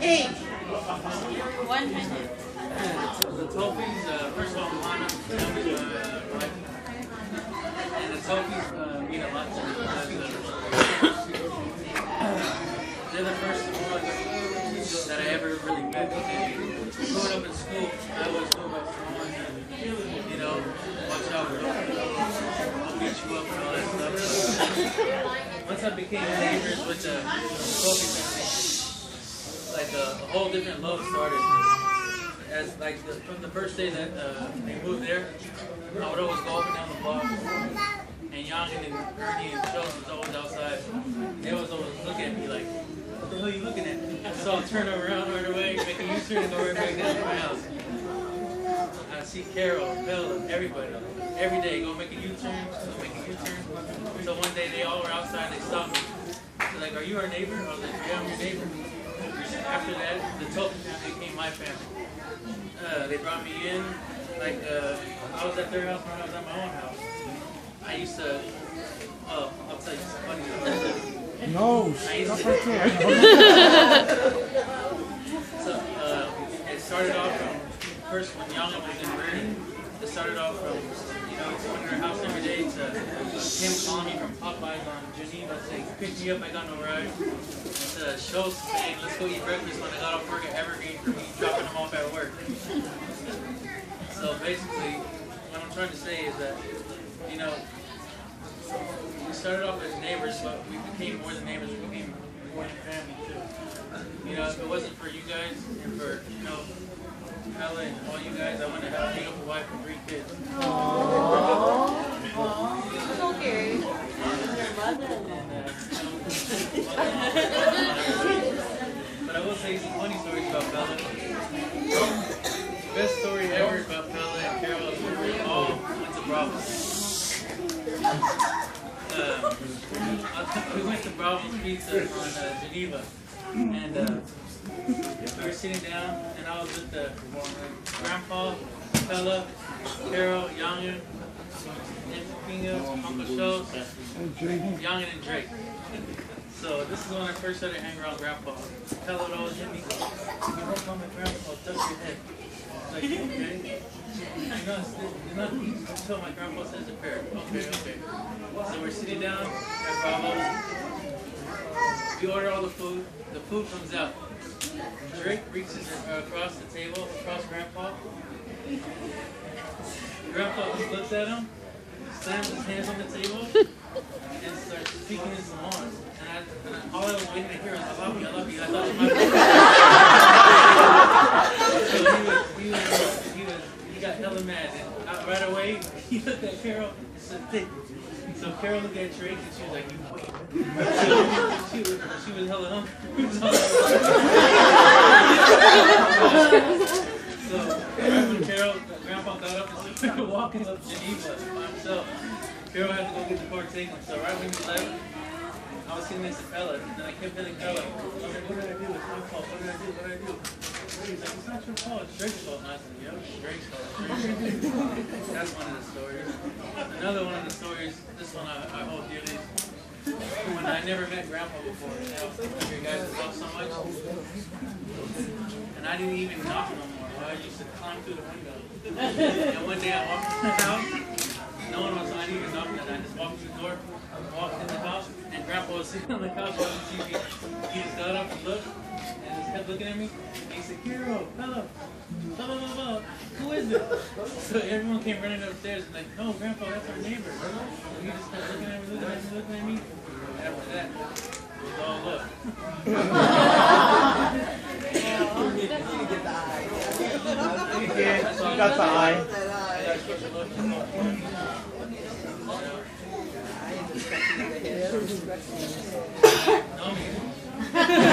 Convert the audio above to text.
Age. 100. The Tophies, first of all, Lana, wife. And the Tophies mean a lot to me because they're the first ones that I ever really met. Growing up in school, I always knew about someone and, you know, watch out for them. I'll beat you up and all that stuff. Once I became neighbors with the Tophy family, like a whole different love started. As like from the first day that they moved there, I would always go up and down the block, and Youngin and Ernie and Chelsea was always outside. They always look at me like, "What the hell are you looking at?" So I'll turn around right away, make a U-turn, and go right back down to my house. I see Carol, Bella, everybody, every day go make a U-turn, make a U-turn. So one day they all were outside, they stopped me. They're like, "Are you our neighbor?" I was like, "Yeah, I'm your neighbor." After that, the Tophy family became my family. They brought me in, like, I was at their house when I was at my own house. I used to, I'll tell you some funny stuff. No, stop right there. So, it started off from, first when Yana was in Bernie, it started off from, you know, going to her house every day to him calling me from Popeyes on Geneva saying, "Pick me up, I got no ride." To Schultz saying, "Let's go eat breakfast when I got off work at Evergreen for me, dropping them off at work." So basically, what I'm trying to say is that, you know, we started off as neighbors, but we became more than neighbors, we became more than family too. You know, if it wasn't for you guys and for, you know, Ella and all you guys, I wouldn't have had a beautiful wife and 3 kids. It's okay. But I will say some funny stories about Bella. The best story ever about Bella and Carol is when we all went to Bravo's. We went to Bravo's Pizza on Geneva, and we were sitting down, and I was with the Grandpa, Bella, Carol, Youngin, Pinga, Uncle Schultz, Youngin, and Drake. So this is when I first started hanging around Grandpa. Pella would always hit me, "You don't call my Grandpa, touch your head." Like, okay. You're not until my Grandpa says a prayer. Okay. So we're sitting down at Bravo's. We order all the food. The food comes out. Drake reaches across the table, across Grandpa. Grandpa just looks at him, slams his hands on the table, and starts speaking in Samoan. And all I was waiting to hear was, "I love you, I love you." I thought it was my So he got hella mad. And right away, he looked at Carol and said, "Thick." So Carol looked at Drake and she was like, "You wait." She was hella hungry. So right when Grandpa got up and started walking up Geneva by himself, Carol had to go get the car taken. So right when he left, I was sitting next to Pella, and then I kept telling Pella, I was like, "What did I do? It's my fault. What did I do? What did I do?" He's like, "It's not your fault. It's Drake's fault." And I said, "Yep, it's Drake's fault. That's one of the stories. Another one of the stories, this one I hold dearly, when I never met Grandpa before. You know, you guys love so much. And I didn't even knock no more. I used to climb through the window. And one day I walked in the house. No one was, I didn't even knock on it. I just walked through the door, walked in the house, and Grandpa was sitting on the couch watching TV. He just got up and looked, and just kept looking at me. And he said, "Carol, Bella, blah, blah, blah, blah. Who is it?" So everyone came running upstairs and like, "No, Grandpa, that's our neighbor." And he just kept looking at me, looking at me. And after that, it was all love. Got the eye. No,